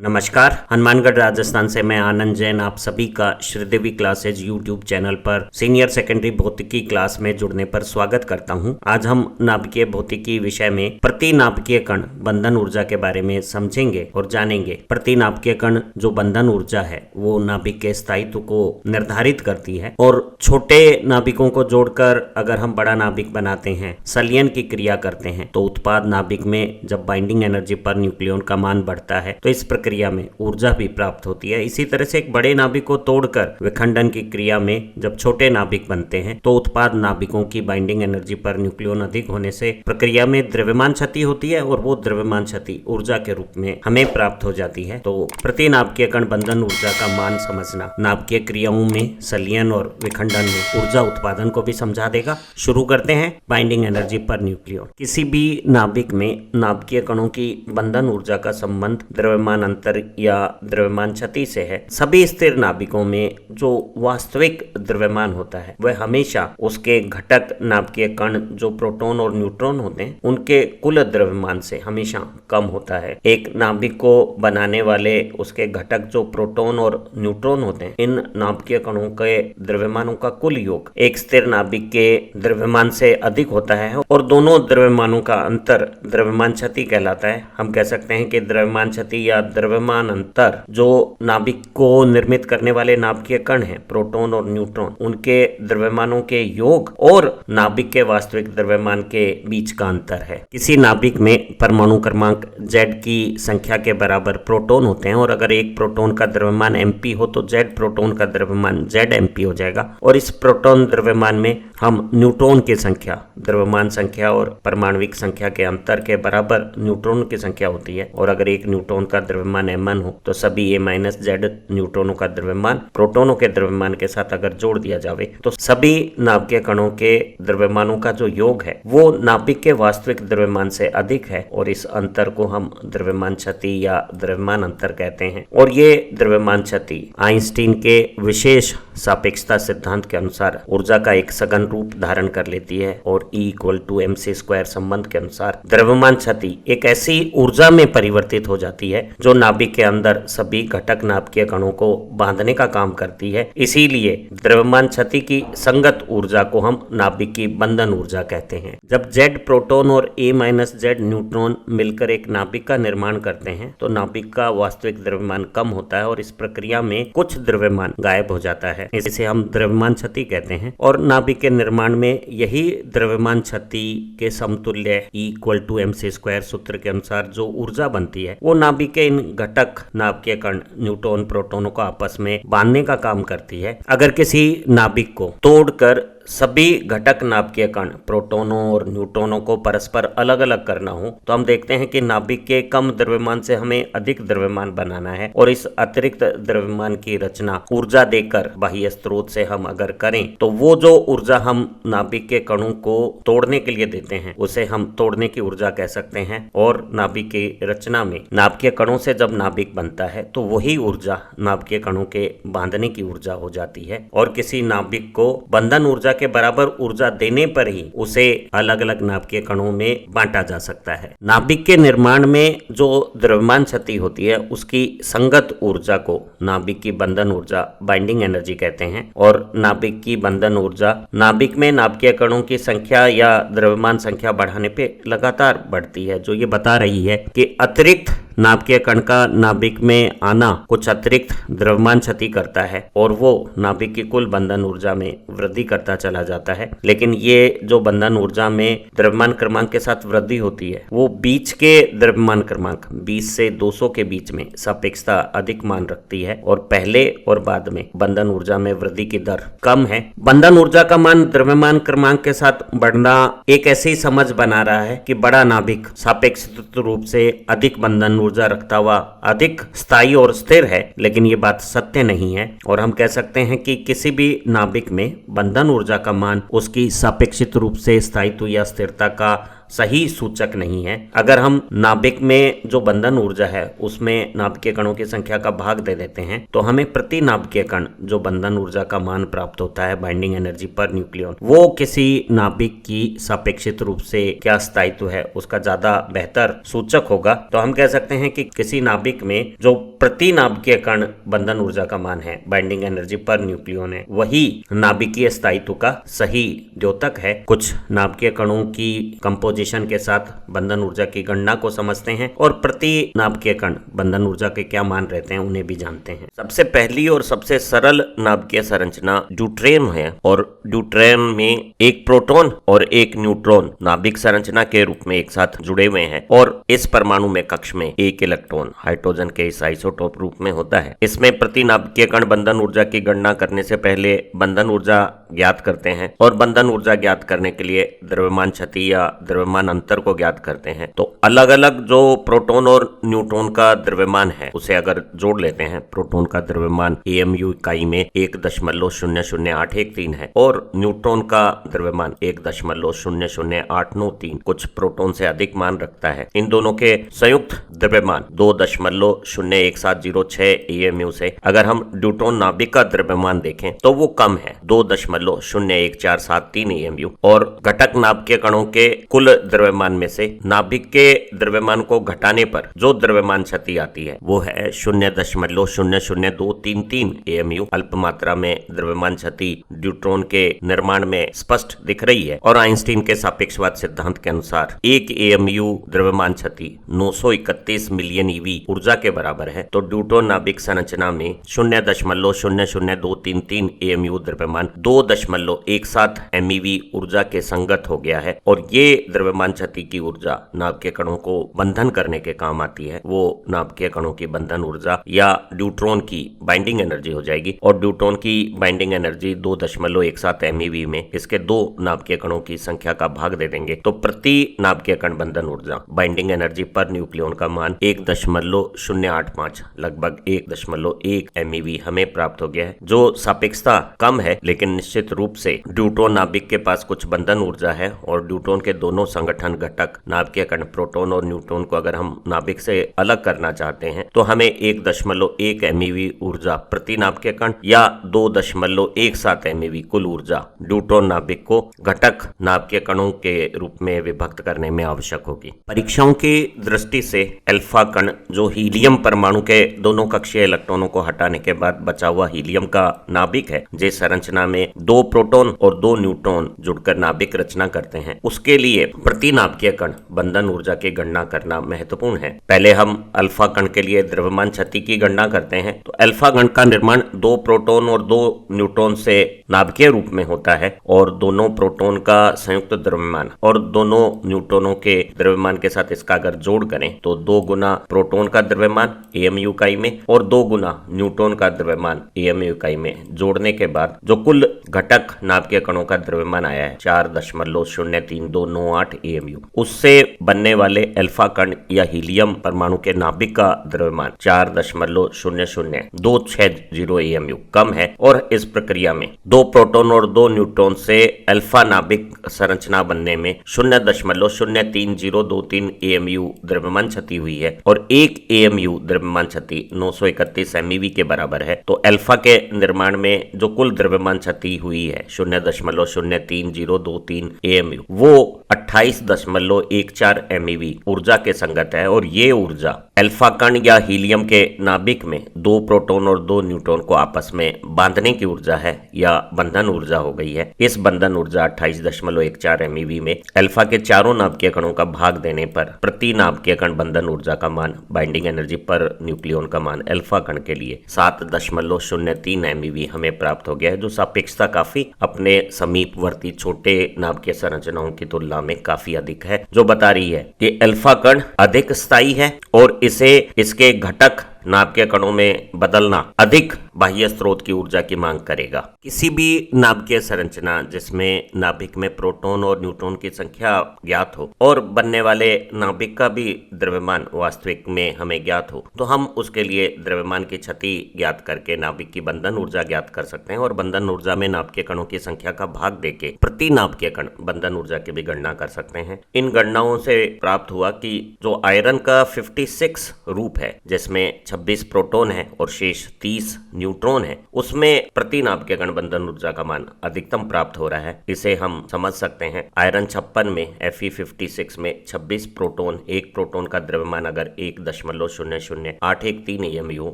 नमस्कार, हनुमानगढ़ राजस्थान से मैं आनंद जैन आप सभी का श्रीदेवी क्लासेज यूट्यूब चैनल पर सीनियर सेकेंडरी भौतिकी क्लास में जुड़ने पर स्वागत करता हूं। आज हम नाभिकीय भौतिकी विषय में प्रति नाभिकीय कण बंधन ऊर्जा के बारे में समझेंगे और जानेंगे। प्रति नाभिकीय कण जो बंधन ऊर्जा है वो नाभिक के स्थायित्व को निर्धारित करती है और छोटे नाभिकों को जोड़कर अगर हम बड़ा नाभिक बनाते हैं, संलयन की क्रिया करते हैं, तो उत्पाद नाभिक में जब बाइंडिंग एनर्जी पर न्यूक्लियन का मान बढ़ता है तो इस प्रक्रिया में ऊर्जा भी प्राप्त होती है। इसी तरह से एक बड़े नाभिक को तोड़कर विखंडन की क्रिया में जब छोटे नाभिक बनते हैं तो उत्पाद नाभिकों की बाइंडिंग एनर्जी पर न्यूक्लियन अधिक होने से प्रक्रिया में द्रव्यमान क्षति होती है और वो द्रव्यमान क्षति ऊर्जा के रूप में हमें प्राप्त हो जाती है। तो प्रति नाभिकीय कण बंधन ऊर्जा का मान समझना नाभिकीय क्रियाओं में संलयन और विखंडन में ऊर्जा उत्पादन को भी समझा देगा। शुरू करते हैं बाइंडिंग एनर्जी पर न्यूक्लियन। किसी भी नाभिक में नाभिकीय कणों की बंधन ऊर्जा का संबंध द्रव्यमान अंतर या द्रव्यमान क्षति से है। सभी स्थिर नाभिकों में जो वास्तविक द्रव्यमान होता है वह हमेशा उसके घटक नाभिकीय कण जो प्रोटॉन और न्यूट्रॉन होते हैं उनके कुल द्रव्यमान से हमेशा कम होता है। एक नाभिक को बनाने वाले उसके घटक जो प्रोटॉन और न्यूट्रॉन होते हैं, इन नाभिकीय कणों के द्रव्यमानों का कुल योग एक स्थिर नाभिक के द्रव्यमान से अधिक होता है और दोनों द्रव्यमानों का अंतर द्रव्यमान क्षति कहलाता है। हम कह सकते हैं कि द्रव्यमान क्षति या द्रव्यमान अंतर जो नाभिक को निर्मित करने वाले नाभिकीय कण हैं, प्रोटॉन और न्यूट्रॉन, उनके द्रव्यमानों के योग और नाभिक के वास्तविक द्रव्यमान के बीच का अंतर है। किसी नाभिक में परमाणु क्रमांक Z की संख्या के बराबर प्रोटॉन होते हैं और अगर एक प्रोटॉन का द्रव्यमान mp हो तो Z प्रोटॉन का द्रव्यमान ZmP हो जाएगा और इस प्रोटॉन द्रव्यमान में हम न्यूट्रॉन की संख्या, द्रव्यमान संख्या और परमाणविक संख्या के अंतर के बराबर न्यूट्रॉन की संख्या होती है और अगर एक न्यूट्रॉन का द्रव्यमान m1 हो तो सभी a-z न्यूट्रॉनों का द्रव्यमान प्रोटॉनों के द्रव्यमान के साथ अगर जोड़ दिया जावे तो सभी नाभिकीय कणों के द्रव्यमानों का जो योग है वो नाभिक के वास्तविक द्रव्यमान से अधिक है और इस अंतर को हम द्रव्यमान क्षति या द्रव्यमान अंतर कहते हैं। और ये द्रव्यमान क्षति आइंस्टीन के विशेष सापेक्षता सिद्धांत के अनुसार ऊर्जा का एक सघन रूप धारण कर लेती है और E=mc² संबंध के अनुसार द्रव्यमान क्षति एक ऐसी ऊर्जा में परिवर्तित हो जाती है जो नाभिक के अंदर सभी घटक नाभिकीय कणों को बांधने का काम करती है। इसीलिए द्रव्यमान क्षति की संगत ऊर्जा को हम नाभिक की बंधन ऊर्जा कहते हैं। जब Z प्रोटॉन और a-z न्यूट्रॉन मिलकर एक नाभिक का निर्माण करते हैं तो नाभिक का वास्तविक द्रव्यमान कम होता है और इस प्रक्रिया में कुछ द्रव्यमान गायब हो जाता है। इसे हम द्रव्यमान क्षति कहते हैं और नाभिक के निर्माण में यही द्रव्यमान क्षति के समतुल्य E=mc² सूत्र के अनुसार जो ऊर्जा बनती है वो नाभिक के इन घटक नाभिकीय कण न्यूट्रॉन प्रोटॉनों को आपस में बांधने का काम करती है। अगर किसी नाभिक को तोड़कर सभी घटक नाभिकीय कण प्रोटॉनों और न्यूट्रॉनों को परस्पर अलग अलग करना हो तो हम देखते हैं कि नाभिक के कम द्रव्यमान से हमें अधिक द्रव्यमान बनाना है और इस अतिरिक्त द्रव्यमान की रचना ऊर्जा देकर बाह्य स्रोत से हम अगर करें तो वो जो ऊर्जा हम नाभिक के कणों को तोड़ने के लिए देते हैं उसे हम तोड़ने की ऊर्जा कह सकते हैं। और नाभिक की रचना में नाभिकीय कणों से जब नाभिक बनता है तो वही ऊर्जा नाभिकीय कणों के बांधने की ऊर्जा हो जाती है और किसी नाभिक को बंधन ऊर्जा के बराबर ऊर्जा देने पर ही उसे अलग अलग नाभिकीय कणों में बांटा जा सकता है। नाभिक के निर्माण में जो द्रव्यमान क्षति होती है उसकी संगत ऊर्जा को नाभिक की बंधन ऊर्जा बाइंडिंग एनर्जी कहते हैं और नाभिक की बंधन ऊर्जा नाभिक में नाभिकीय कणों की संख्या या द्रव्यमान संख्या बढ़ाने पे लगातार बढ़ती है, जो ये बता रही है कि अतिरिक्त नाभिकीय कण का नाभिक में आना कुछ अतिरिक्त द्रव्यमान क्षति करता है और वो नाभिक की कुल बंधन ऊर्जा में वृद्धि करता चला जाता है। लेकिन ये जो बंधन ऊर्जा में द्रव्यमान क्रमांक के साथ वृद्धि होती है वो बीच के द्रव्यमान क्रमांक 20 से 200 के बीच में सापेक्षता अधिक मान रखती है और पहले और बाद में बंधन ऊर्जा में वृद्धि की दर कम है। बंधन ऊर्जा का मान द्रव्यमान क्रमांक के साथ बढ़ना एक ऐसी समझ बना रहा है कि बड़ा नाभिक सापेक्षित रूप से अधिक बंधन ऊर्जा रखता हुआ अधिक स्थायी और स्थिर है, लेकिन ये बात सत्य नहीं है और हम कह सकते हैं कि किसी भी नाभिक में बंधन ऊर्जा का मान उसकी सापेक्षित रूप से स्थायित्व या स्थिरता का सही सूचक नहीं है। अगर हम नाभिक में जो बंधन ऊर्जा है उसमें नाभिकीय कणों की संख्या का भाग दे देते हैं तो हमें प्रति नाभिकीय कण जो बंधन ऊर्जा का मान प्राप्त होता है, बाइंडिंग एनर्जी पर न्यूक्लियन, वो किसी नाभिक की सापेक्षित रूप से क्या स्थायित्व है उसका ज्यादा बेहतर सूचक होगा। तो हम कह सकते हैं कि किसी नाभिक में जो प्रति नाभिकीय कण बंधन ऊर्जा का मान है, बाइंडिंग एनर्जी पर न्यूक्लियन है, वही नाभिकीय स्थायित्व का सही द्योतक है। कुछ नाभिकीय कणों की कंपोजिशन के साथ बंधन ऊर्जा की गणना को समझते हैं और प्रति नाभिकीय कण बंधन ऊर्जा के क्या मान रहते हैं उन्हें भी जानते हैं। सबसे पहली और सबसे सरल नाभिकीय संरचना ड्यूटेरियम है और ड्यूटेरियम में एक प्रोटॉन और एक न्यूट्रॉन नाभिक संरचना के रूप में एक साथ जुड़े हुए हैं और इस परमाणु में कक्ष में एक इलेक्ट्रॉन हाइड्रोजन के इस आइसोटोप रूप में होता है। इसमें प्रति नाभिकीय कण बंधन ऊर्जा की गणना करने से पहले बंधन ऊर्जा ज्ञात करते हैं और बंधन ऊर्जा ज्ञात करने के लिए द्रव्यमान क्षति या द्रव्यमान अंतर को ज्ञात करते हैं। तो अलग अलग जो प्रोटॉन और न्यूट्रॉन का द्रव्यमान है उसे अगर जोड़ लेते हैं, प्रोटॉन का द्रव्यमान AMU इकाई में 1.00813 है और न्यूट्रॉन का द्रव्यमान 1.00893 कुछ प्रोटॉन से अधिक मान रखता है। इन दोनों के संयुक्त द्रव्यमान 2.01706 AMU से अगर हम ड्यूटेरियम नाभिक का द्रव्यमान देखें तो वो कम है, 2.01473 AMU और घटक नाभिकीय कणों के कुल द्रव्यमान में से नाभिक के द्रव्यमान को घटाने पर जो द्रव्यमान क्षति आती है वो है 0.00233 AMU। अल्प मात्रा में द्रव्यमान क्षति ड्यूटेरियम के निर्माण में स्पष्ट दिख रही है और आइंस्टीन के सापेक्षवाद सिद्धांत के अनुसार 1 AMU द्रव्यमान क्षति 931 मिलियन EV ऊर्जा के बराबर है। तो ड्यूटेरियम नाभिक संरचना में 0.00233 AMU द्रव्यमान 2.17 MeV ऊर्जा के संगत हो गया है और ये द्रव्यमान क्षति की ऊर्जा नाभिकीय कणों को बंधन करने के काम आती है। वो नाभिकीय कणों की बंधन ऊर्जा या ड्यूटेरियम की बाइंडिंग एनर्जी हो जाएगी और ड्यूटेरियम की बाइंडिंग एनर्जी 2.17 MeV में इसके दो नाभिकीय कणों की संख्या का भाग दे देंगे तो प्रति नाभिकीय कण बंधन ऊर्जा बाइंडिंग एनर्जी पर न्यूक्लियन का मान 1.085 लगभग 1.1 MeV हमें प्राप्त हो गया है, जो सापेक्षता कम है लेकिन निश्चित रूप से ड्यूटेरियम नाभिक के पास कुछ बंधन ऊर्जा है और ड्यूटेरियम के दोनों संगठन घटक नाभिकीय कण प्रोटॉन और न्यूट्रॉन को अगर हम नाभिक से अलग करना चाहते हैं तो हमें 1.1 MeV ऊर्जा प्रति नाभिकीय कण या 2.17 MeV कुल ऊर्जा ड्यूटेरियम नाभिक को घटक नाभिकीय कणों के रूप में विभक्त करने में आवश्यक होगी। परीक्षाओं की दृष्टि से अल्फा कण जो हीलियम परमाणु के दोनों कक्षीय इलेक्ट्रॉनों को हटाने के बाद बचा हुआ हीलियम का नाभिक है, जिस संरचना में 2 प्रोटॉन और 2 न्यूट्रॉन जुड़कर नाभिक रचना करते हैं, उसके लिए प्रति नाभिकीय कण बंधन ऊर्जा की गणना करना महत्वपूर्ण है। पहले हम अल्फा कण के लिए द्रव्यमान क्षति की गणना करते हैं। तो अल्फा कण का निर्माण 2 प्रोटॉन और 2 न्यूट्रॉन से नाभिकीय रूप में होता है और दोनों प्रोटॉन का संयुक्त द्रव्यमान और दोनों न्यूट्रॉनों के द्रव्यमान के साथ इसका अगर जोड़ करें तो 2 गुना प्रोटॉन का द्रव्यमान AMU इकाई में और 2 गुना न्यूट्रॉन का द्रव्यमान AMU इकाई में जोड़ने के बाद जो कुल घटक नाभिकीय कणों का द्रव्यमान आया है 4.03298 AMU, उससे बनने वाले अल्फा कण या हीलियम परमाणु के नाभिक का द्रव्यमान 4.00260 AMU कम है और इस प्रक्रिया में 2 प्रोटॉन और 2 न्यूट्रॉन से अल्फा नाभिक संरचना बनने में 0.03023 AMU द्रव्यमान क्षति हुई है और 1 AMU द्रव्यमान क्षति 931 MeV के बराबर है। तो अल्फा के निर्माण में जो कुल द्रव्यमान क्षति हुई है 0.03023 AMU वो 28.14 MeV ऊर्जा के संगत है और ये ऊर्जा अल्फा कण या हीलियम के नाभिक में 2 प्रोटॉन और 2 न्यूट्रॉन को आपस में बांधने की ऊर्जा है या बंधन ऊर्जा हो गई है। इस बंधन ऊर्जा 28.14 MeV में अल्फा के चारों नाभिकीय कणों का भाग देने पर प्रति नाभिकीय कण बंधन ऊर्जा का मान, बाइंडिंग एनर्जी पर न्यूक्लियन का मान अल्फा कण के लिए 7.03 MeV हमें प्राप्त हो गया है, जो सापेक्षता काफी अपने समीपवर्ती छोटे नाभिकीय संरचनाओं की तुलना में काफी अधिक है, जो बता रही है कि अल्फा कण अधिक स्थायी है और इसे इसके घटक नाभिकीय कणों में बदलना अधिक बाह्य स्रोत की ऊर्जा की मांग करेगा। किसी भी नाभिकीय संरचना जिसमें नाभिक में प्रोटॉन और न्यूट्रॉन की संख्या ज्ञात हो और बनने वाले नाभिक का भी द्रव्यमान वास्तविक में हमें ज्ञात हो, तो हम उसके लिए द्रव्यमान की क्षति ज्ञात करके नाभिक की बंधन ऊर्जा ज्ञात कर सकते हैं और बंधन ऊर्जा में नाभिकीय कणों की संख्या का भाग देके प्रति नाभिकीय कण बंधन ऊर्जा की भी गणना कर सकते हैं। इन गणनाओं से प्राप्त हुआ कि जो आयरन का 56 रूप है जिसमें 26 प्रोटॉन है और शेष 30 न्यूट्रॉन है, उसमें प्रति नाभिकीय कण बंधन ऊर्जा का मान अधिकतम प्राप्त हो रहा है। इसे हम समझ सकते हैं आयरन 56 में Fe56 में 26 प्रोटॉन, एक प्रोटॉन का द्रव्यमान अगर 1.00813 AMU,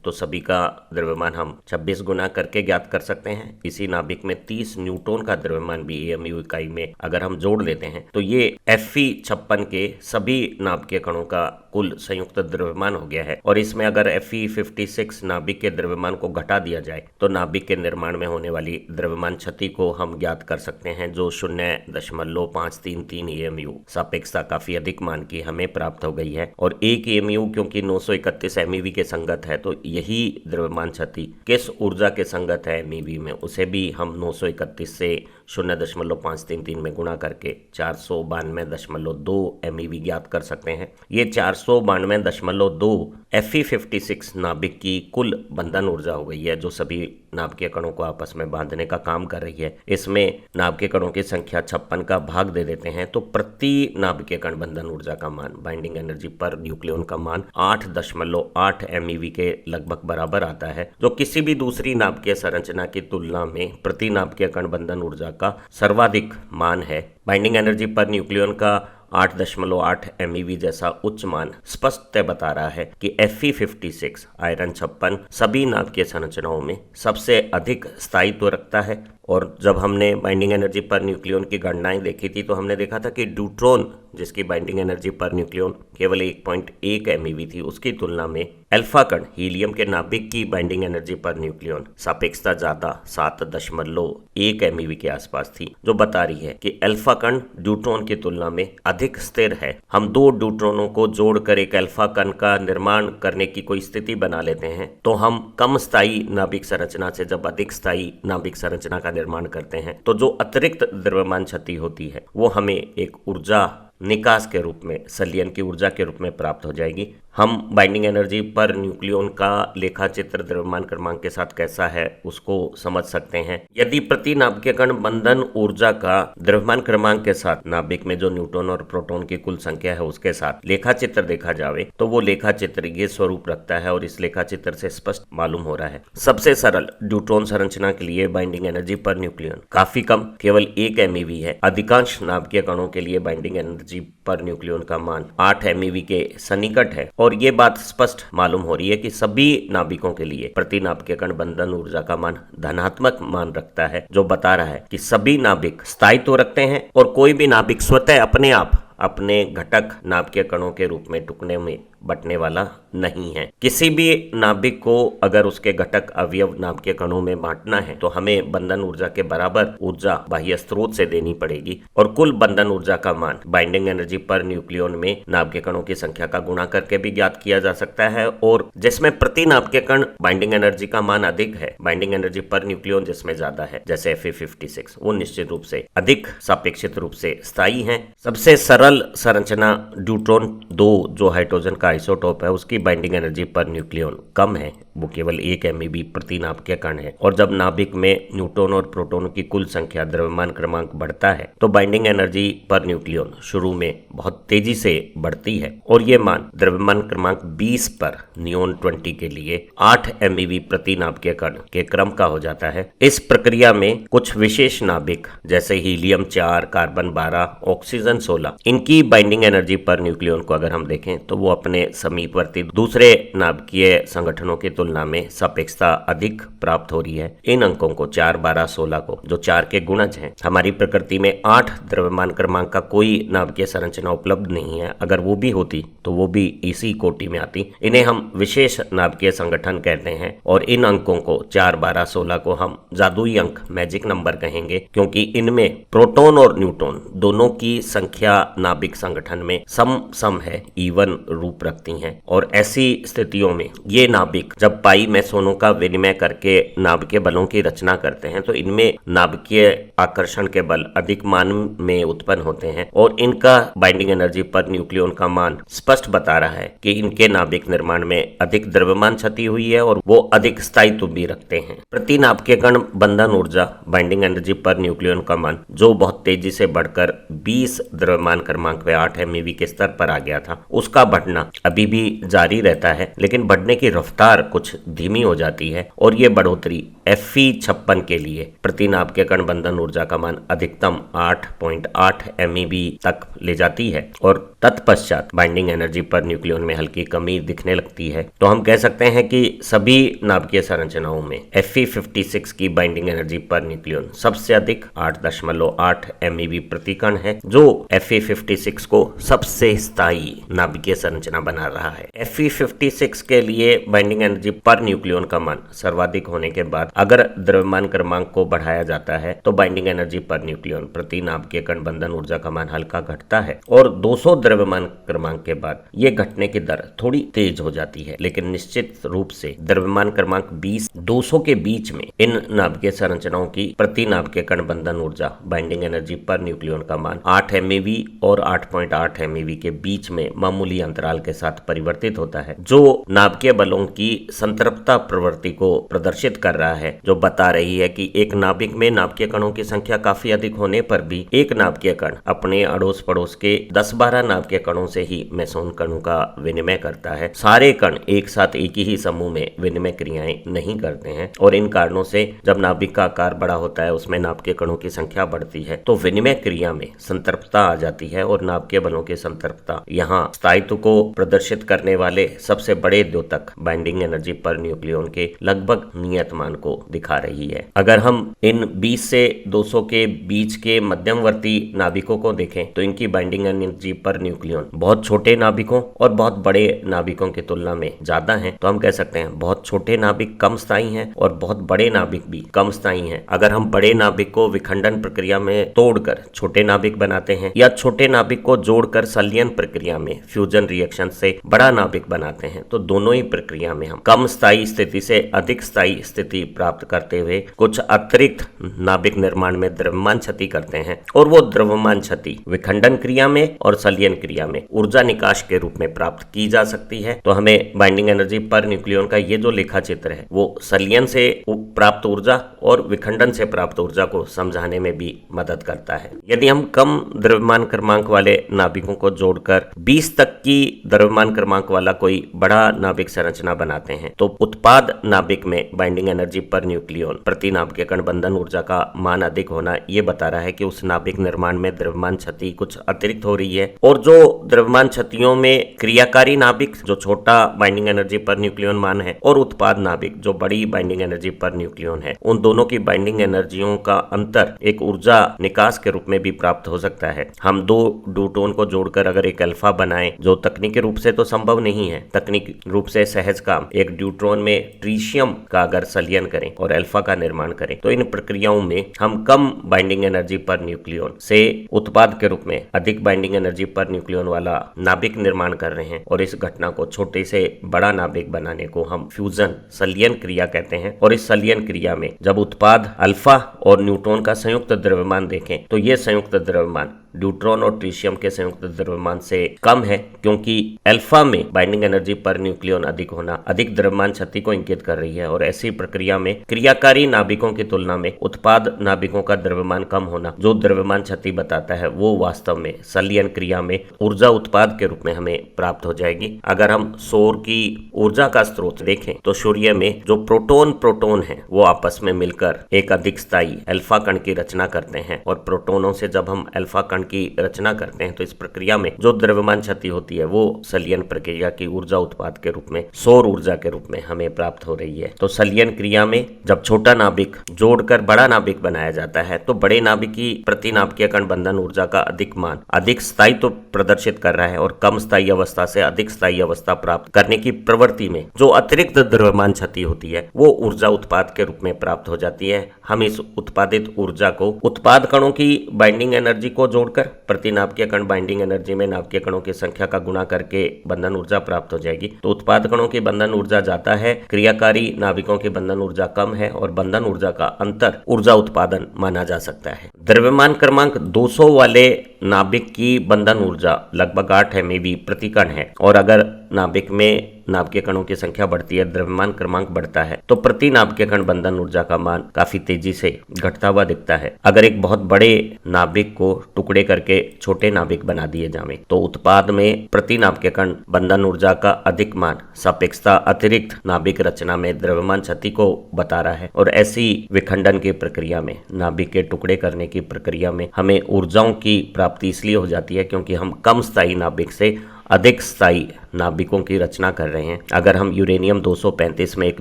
तो सभी का द्रव्यमान हम 26 गुना करके ज्ञात कर सकते हैं। इसी नाभिक में 30 न्यूट्रॉन का द्रव्यमान भी AMU इकाई में अगर हम जोड़ लेते हैं तो ये Fe56 के सभी नाभिकीय कणों का कुल संयुक्त द्रव्यमान हो गया है। और इसमें अगर Fe56 नाभिक के द्रव्यमान को घटा दिया जाए तो नाभिक के निर्माण में होने वाली द्रव्यमान क्षति को हम ज्ञात कर सकते हैं, जो 0.533 AMU सापेक्षता काफी अधिक मान की हमें प्राप्त हो गई है। और एक AMU क्योंकि 931 MeV के संगत है, तो यही द्रव्यमान क्षति किस ऊर्जा के संगत है MeV में, उसे भी हम 931 से 0.533 में गुणा करके 492.2 MeV ज्ञात कर सकते हैं। ये 492.2 Fe56 नाभिक की कुल बंधन ऊर्जा हो गई है, जो सभी नाभिकीय कणों को आपस में बांधने का काम कर रही है। इसमें नाभिकीय कणों की संख्या 56 का भाग दे देते हैं तो प्रति नाभिकीय कण बंधन ऊर्जा का मान, बाइंडिंग एनर्जी पर न्यूक्लियन का मान 8.8 MeV के लगभग बराबर आता है, जो किसी भी दूसरी नाभिकीय संरचना की तुलना में प्रति नाभिकीय कण बंधन ऊर्जा का सर्वाधिक मान है। बाइंडिंग एनर्जी पर न्यूक्लियन का 8.8 MeV जैसा उच्च मान स्पष्ट बता रहा है कि Fe56 आयरन 56 सभी नाभिकीय संरचनाओं में सबसे अधिक स्थायित्व रखता है। और जब हमने बाइंडिंग एनर्जी पर न्यूक्लियन की गणनाएं देखी थी तो हमने देखा था कि ड्यूट्रॉन जिसकी बाइंडिंग एनर्जी पर न्यूक्लियन केवल 1.1 MeV थी, उसकी तुलना में अल्फा कण हीलियम के नाभिक की बाइंडिंग एनर्जी पर न्यूक्लियन सापेक्षता ज्यादा 7.1 MeV के आसपास थी, जो बता रही है कि अल्फा कण ड्यूट्रॉन की तुलना में अधिक स्थिर है। हम दो ड्यूट्रॉनों को जोड़कर एक अल्फा कण का निर्माण करने की कोई स्थिति बना लेते हैं तो हम कम स्थायी नाभिक संरचना से जब अधिक स्थायी नाभिक संरचना का निर्माण करते हैं तो जो अतिरिक्त द्रव्यमान क्षति होती है वो हमें एक ऊर्जा निकास के रूप में, संलयन की ऊर्जा के रूप में प्राप्त हो जाएगी। हम बाइंडिंग एनर्जी पर न्यूक्लियन का लेखा चित्र द्रव्यमान क्रमांक के साथ कैसा है उसको समझ सकते हैं। यदि प्रति नाभिकीय कण बंधन ऊर्जा का द्रव्यमान क्रमांक के साथ नाभिक में जो न्यूट्रॉन और प्रोटॉन की कुल संख्या है उसके साथ लेखा चित्र देखा जावे तो वो लेखा चित्र ये स्वरूप रखता है और इस लेखा चित्र से स्पष्ट मालूम हो रहा है। सबसे सरल ड्यूट्रॉन संरचना के लिए बाइंडिंग एनर्जी पर न्यूक्लियन काफी कम, केवल 1 MeV है। अधिकांश नाभिकीय कणों के लिए बाइंडिंग एनर्जी पर न्यूक्लियन का मान 8 MeV के सन्निकट है और ये बात स्पष्ट मालूम हो रही है कि सभी नाभिकों के लिए प्रति नाभिकीय कण बंधन ऊर्जा का मान धनात्मक मान रखता है, जो बता रहा है कि सभी नाभिक स्थायित्व रखते हैं और कोई भी नाभिक स्वतः अपने आप अपने घटक नाभिकीय कणों के रूप में टुकड़े में बंटने वाला नहीं है। किसी भी नाभिक को अगर उसके घटक अवयव नाभिकीय कणों में बांटना है तो हमें बंधन ऊर्जा के बराबर ऊर्जा बाह्य स्रोत से देनी पड़ेगी और कुल बंधन ऊर्जा का मान बाइंडिंग एनर्जी पर न्यूक्लियन में नाभिकीय कणों की संख्या का गुणा करके भी ज्ञात किया जा सकता है। और जिसमें प्रति नाभिकीय कण बाइंडिंग एनर्जी का मान अधिक है, बाइंडिंग एनर्जी पर न्यूक्लियन जिसमें ज्यादा है जैसे Fe56, वो निश्चित रूप से अधिक सापेक्षित रूप से स्थायी है। सबसे सरल संरचना ड्यूट्रॉन 2 जो हाइड्रोजन का आइसोटोप है उसकी बाइंडिंग एनर्जी पर न्यूक्लियन कम है, वो केवल 1 MeV प्रति नाभिकीय कण है। और जब नाभिक में न्यूट्रॉन और प्रोटॉन की कुल संख्या द्रव्यमान क्रमांक बढ़ता है तो बाइंडिंग एनर्जी पर न्यूक्लियन शुरू में बहुत तेजी से बढ़ती है और ये मान द्रव्यमान क्रमांक 20 पर नियोन 20 के लिए 8 MeV प्रति नाभिकीय कण के क्रम का हो जाता है। इस प्रक्रिया में कुछ विशेष नाभिक जैसे हीलियम 4, कार्बन 12, ऑक्सीजन 16, इनकी बाइंडिंग एनर्जी पर न्यूक्लियन को अगर हम देखें तो वो अपने समीपवर्ती दूसरे नाभिकीय संगठनों की तुलना में सापेक्षता अधिक प्राप्त हो रही है। इन अंकों को 4, 12, 16 को जो 4 के गुणज हैं, हमारी प्रकृति में 8 द्रव्यमान क्रमांक का कोई नाभिकीय संरचना उपलब्ध नहीं है। अगर वो भी होती तो वो भी इसी कोटि में आती। इन्हें हम विशेष नाभिकीय संगठन कहते हैं और इन अंकों को 4, 12, 16 को हम जादुई अंक, मैजिक नंबर कहेंगे, क्योंकि इनमें प्रोटॉन और न्यूट्रॉन दोनों की संख्या नाभिक संगठन में सम है, इवन रूप रखती हैं और ऐसी स्थितियों में ये नाभिक जब पाई मैसोनों का विनिमय करके नाभिकीय बलों की रचना करते हैं तो इनमें नाभिकीय आकर्षण के बल अधिक मान में उत्पन्न होते हैं और इनका बाइंडिंग एनर्जी पर न्यूक्लियन का मान स्पष्ट बता रहा है कि इनके नाभिक निर्माण में अधिक द्रव्यमान क्षति हुई है और वो अधिक स्थायित्व भी रखते हैं। प्रति नाभिकीय कण बंधन ऊर्जा बाइंडिंग एनर्जी पर न्यूक्लियन का मान जो बहुत तेजी से बढ़कर 20 द्रव्यमान क्रमांक व 8 MeV के स्तर पर आ गया था, उसका बढ़ना अभी भी जारी रहता है, लेकिन बढ़ने की रफ्तार कुछ धीमी हो जाती है और ये बढ़ोतरी Fe56 के लिए प्रति नाभिकीय कण बंधन ऊर्जा का मान अधिकतम 8.8 MeV तक ले जाती है और तत्पश्चात बाइंडिंग एनर्जी पर न्यूक्लियन में हल्की कमी दिखने लगती है। तो हम कह सकते हैं कि सभी नाभिकीय संरचनाओं में Fe56 की बाइंडिंग एनर्जी पर न्यूक्लियन सबसे अधिक 8.8 MeV प्रति कण है, जो Fe56 को सबसे स्थायी नाभिकीय संरचना बना रहा है। Fe56 के लिए बाइंडिंग एनर्जी पर न्यूक्लियन का मान सर्वाधिक होने के बाद अगर द्रव्यमान क्रमांक को बढ़ाया जाता है तो बाइंडिंग एनर्जी पर न्यूक्लियन प्रति नाभिकीय कण बंधन ऊर्जा का मान हल्का घटता है और 200 द्रव्यमान क्रमांक के बाद ये घटने की दर थोड़ी तेज हो जाती है, लेकिन निश्चित रूप से द्रव्यमान क्रमांक 20-200 के बीच में इन नाभिकीय संरचनाओं की प्रति नाभिकीय कण बंधन ऊर्जा बाइंडिंग एनर्जी पर न्यूक्लियन का मान 8 MeV और 8.8 MeV के बीच में मामूली अंतराल के साथ परिवर्तित होता है, जो नाभिकीय बलों की संतृप्तता प्रवृत्ति को प्रदर्शित कर रहा है, जो बता रही है कि एक नाभिक में नाभिकीय कणों की संख्या काफी अधिक होने पर भी एक नाभिकीय कण अपने अड़ोस पड़ोस के 10-12 नाभिकीय कणों से ही मेसोन कणों का विनिमय करता है। सारे कण एक साथ एक ही समूह में विनिमय क्रियाएं नहीं करते हैं और इन कारणों से जब नाभिक का आकार बड़ा होता है, उसमें नाभिकीय कणों की संख्या बढ़ती है तो विनिमय क्रिया में संतृप्तता आ जाती है और नाभिकीय बलों की संतृप्तता यहाँ स्थायित्व को प्रदर्शित करने वाले सबसे बड़े द्योतक बाइंडिंग एनर्जी पर न्यूक्लियन के लगभग नियत मान को दिखा रही है। अगर हम इन 20 से 200 के बीच के मध्यमवर्ती नाभिकों को देखें तो इनकी बाइंडिंग एनर्जी पर न्यूक्लियन बहुत छोटे नाभिकों और बहुत बड़े नाभिकों की तुलना में ज्यादा है। तो हम कह सकते हैं बहुत छोटे नाभिक कम स्थायी हैं और बहुत बड़े नाभिक भी कम स्थायी हैं। अगर हम बड़े नाभिक को विखंडन प्रक्रिया में तोड़कर छोटे नाभिक बनाते हैं या छोटे नाभिक को जोड़कर संलयन प्रक्रिया में फ्यूजन रिएक्शन से बड़ा नाभिक बनाते हैं तो दोनों ही प्रक्रिया में हम कम स्थायी स्थिति से अधिक स्थायी स्थिति प्राप्त करते हुए कुछ अतिरिक्त नाभिक निर्माण में द्रव्यमान क्षति करते हैं और वो द्रव्यमान क्षति विखंडन क्रिया में और संलयन क्रिया में ऊर्जा निकाश के रूप में प्राप्त की जा सकती है। तो हमें बाइंडिंग एनर्जी पर न्यूक्लियन का ये जो लेखा चित्र है वो संलयन से प्राप्त ऊर्जा और विखंडन से प्राप्त ऊर्जा को समझाने में भी मदद करता है। यदि हम कम द्रव्यमान क्रमांक वाले नाभिकों को जोड़कर 20 तक की द्रव्यमान क्रमांक वाला कोई बड़ा नाभिक संरचना बनाते हैं तो उत्पाद नाभिक में बाइंडिंग एनर्जी पर न्यूक्लियन प्रति नाभिकीय कण बंधन ऊर्जा का मान अधिक होना ये बता रहा है कि उस नाभिक निर्माण में द्रव्यमान क्षति कुछ अतिरिक्त हो रही है और जो द्रव्यमान क्षतियों में क्रियाकारी नाभिक जो छोटा बाइंडिंग एनर्जी पर न्यूक्लियन मान है और उत्पाद नाभिक जो बड़ी बाइंडिंग एनर्जी पर न्यूक्लियन है, उन दोनों की बाइंडिंग एनर्जियों का अंतर एक ऊर्जा निकास के रूप में भी प्राप्त हो सकता है। हम दो ड्यूटोन को जोड़कर अगर एक अल्फा बनाएं, जो तकनीकी रूप से तो संभव नहीं है, तकनीकी रूप से सहज काम, एक ड्यूट्रॉन में ट्रीशियम का अगर संलयन करें और अल्फा का निर्माण करें तो इन प्रक्रियाओं में हम कम बाइंडिंग एनर्जी पर न्यूक्लियन से उत्पाद के रूप में अधिक बाइंडिंग एनर्जी पर न्यूक्लियन वाला नाभिक निर्माण कर रहे हैं और इस घटना को छोटे से बड़ा नाभिक बनाने को हम फ्यूजन संलयन क्रिया कहते हैं। और इस संलयन क्रिया में जब उत्पाद अल्फा और न्यूट्रॉन का संयुक्त द्रव्यमान देखें तो यह संयुक्त द्रव्यमान ड्यूट्रॉन और ट्रीशियम के संयुक्त द्रव्यमान से कम है, क्योंकि अल्फा में बाइंडिंग एनर्जी पर न्यूक्लियन अधिक होना अधिक द्रव्यमान क्षति को इंगित कर रही है और ऐसी प्रक्रिया में क्रियाकारी नाभिकों की तुलना में उत्पाद नाभिकों का द्रव्यमान कम होना जो द्रव्यमान क्षति बताता है वो वास्तव में संलयन क्रिया में ऊर्जा उत्पाद के रूप में हमें प्राप्त हो जाएगी। अगर हम सौर की ऊर्जा का स्रोत देखें तो सूर्य में जो प्रोटोन है वो आपस में मिलकर एक अधिक स्थायी अल्फा कण की रचना करते हैं और प्रोटोनों से जब हम अल्फा कण की रचना करते हैं तो इस प्रक्रिया में जो द्रव्यमान क्षति होती है वो संलयन प्रक्रिया की ऊर्जा उत्पाद के रूप में सौर ऊर्जा के रूप में हमें प्राप्त हो रही है। तो संलयन क्रिया में जब छोटा नाभिक जोड़कर बड़ा नाभिक बनाया जाता है तो बड़े नाभिक की प्रति नाभिकीय कण बंधन ऊर्जा का अधिक मान अधिक स्थायित्व प्रदर्शित कर रहा है और कम स्थायी अवस्था से अधिक स्थायी अवस्था प्राप्त करने की प्रवृत्ति में जो अतिरिक्त द्रव्यमान क्षति होती है वो ऊर्जा उत्पाद के रूप में प्राप्त हो जाती है। हम इस उत्पादित ऊर्जा को उत्पाद कणों की बाइंडिंग एनर्जी को जोड़ जोड़कर प्रति नाभिकीय कण बाइंडिंग एनर्जी में नाभिकीय कणों की संख्या का गुणा करके बंधन ऊर्जा प्राप्त हो जाएगी। तो उत्पाद कणों की बंधन ऊर्जा ज्यादा है, क्रियाकारी नाभिकों की बंधन ऊर्जा कम है और बंधन ऊर्जा का अंतर ऊर्जा उत्पादन माना जा सकता है। द्रव्यमान क्रमांक 200 वाले नाभिक की बंधन ऊर्जा लगभग 8 MeV प्रति कण है और अगर नाभिक में नाभिकीय कणों की संख्या बढ़ती है, द्रव्यमान क्रमांक बढ़ता है, तो प्रति नाभिकीय कण बंधन ऊर्जा का मान काफी तेजी से घटता हुआ दिखता है। अगर एक बहुत बड़े नाभिक को टुकड़े करके छोटे नाभिक बना दिए जावे तो उत्पाद में प्रति नाभिकीय कण बंधन ऊर्जा का अधिक मान सापेक्षता अतिरिक्त नाभिक रचना में द्रव्यमान क्षति को बता रहा है और ऐसी विखंडन की प्रक्रिया में, नाभिक के टुकड़े करने की प्रक्रिया में हमें ऊर्जाओं की प्राप्ति इसलिए हो जाती है क्योंकि हम कम स्थायी नाभिक से अधिक स्थायी नाभिकों की रचना कर रहे हैं। अगर हम यूरेनियम 235 में एक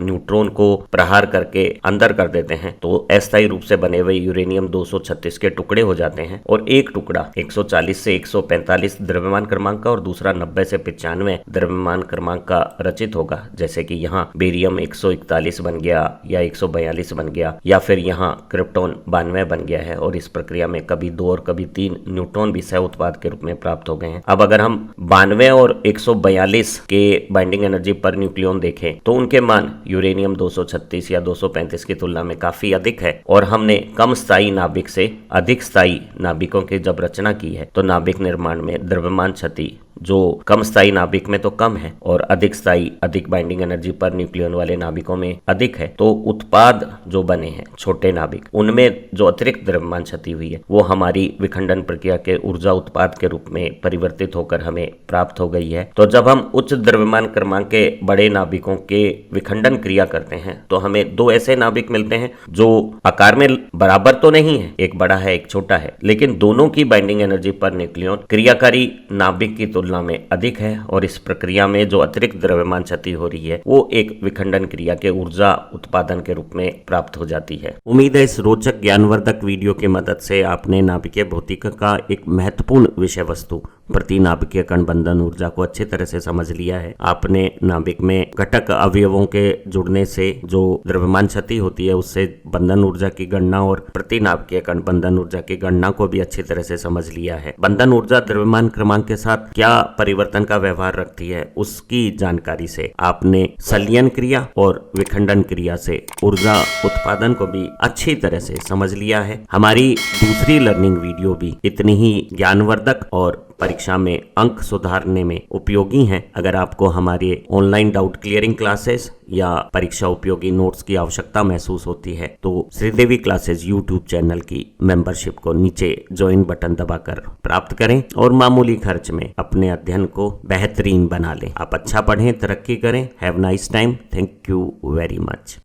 न्यूट्रॉन को प्रहार करके अंदर कर देते हैं तो अस्थायी रूप से बने हुए यूरेनियम 236 के टुकड़े हो जाते हैं और एक टुकड़ा 140 से 145 द्रव्यमान क्रमांक का और दूसरा 90 से 95 द्रव्यमान क्रमांक का रचित होगा। जैसे कि यहाँ बेरियम 141 बन गया या 142 बन गया या फिर यहाँ क्रिप्टॉन 92 बन गया है और इस प्रक्रिया में कभी 2 और कभी 3 न्यूट्रॉन भी सह उत्पाद के रूप में प्राप्त हो गए हैं। अब अगर हम 92 और 142 के बाइंडिंग एनर्जी पर न्यूक्लियन देखें तो उनके मान यूरेनियम 236 या 235 की तुलना में काफी अधिक है और हमने कम स्थायी नाभिक से अधिक स्थायी नाभिकों की जब रचना की है तो नाभिक निर्माण में द्रव्यमान क्षति जो कम स्थायी नाभिक में तो कम है और अधिक स्थायी अधिक बाइंडिंग एनर्जी पर न्यूक्लियन वाले नाभिकों में अधिक है। तो उत्पाद जो बने हैं छोटे नाभिक, उनमें जो अतिरिक्त द्रव्यमान क्षति हुई है वो हमारी विखंडन प्रक्रिया के ऊर्जा उत्पाद के रूप में परिवर्तित होकर हमें प्राप्त हो गई है। तो जब हम उच्च द्रव्यमान क्रमांक के बड़े नाभिकों के विखंडन क्रिया करते हैं तो हमें दो ऐसे नाभिक मिलते हैं जो आकार में बराबर तो नहीं है, एक बड़ा है एक छोटा है, लेकिन दोनों की बाइंडिंग एनर्जी पर न्यूक्लियन क्रियाकारी नाभिक की तुलना में अधिक है और इस प्रक्रिया में जो अतिरिक्त द्रव्यमान क्षति हो रही है वो एक विखंडन क्रिया के ऊर्जा उत्पादन के रूप में प्राप्त हो जाती है। उम्मीद है इस रोचक ज्ञानवर्धक वीडियो की मदद से आपने नाभिकीय भौतिकी का एक महत्वपूर्ण विषय वस्तु प्रति नाभिकीय कण बंधन ऊर्जा को अच्छी तरह से समझ लिया है। आपने नाभिक में घटक अवयवों के जुड़ने से जो द्रव्यमान क्षति होती है उससे बंधन ऊर्जा की गणना और प्रति नाभिकीय कण बंधन ऊर्जा की गणना को भी अच्छी तरह से समझ लिया है। बंधन ऊर्जा द्रव्यमान क्रमांक के साथ क्या परिवर्तन का व्यवहार रखती है उसकी जानकारी से आपने संलयन क्रिया और विखंडन क्रिया से ऊर्जा उत्पादन को भी अच्छी तरह से समझ लिया है। हमारी दूसरी लर्निंग वीडियो भी इतनी ही ज्ञानवर्धक और परीक्षा में अंक सुधारने में उपयोगी हैं। अगर आपको हमारे ऑनलाइन डाउट क्लियरिंग क्लासेस या परीक्षा उपयोगी नोट्स की आवश्यकता महसूस होती है तो श्रीदेवी क्लासेस यूट्यूब चैनल की मेंबरशिप को नीचे ज्वाइन बटन दबाकर प्राप्त करें और मामूली खर्च में अपने अध्ययन को बेहतरीन बना लें। आप अच्छा पढ़ें, तरक्की करें। Have nice time. Thank you very much.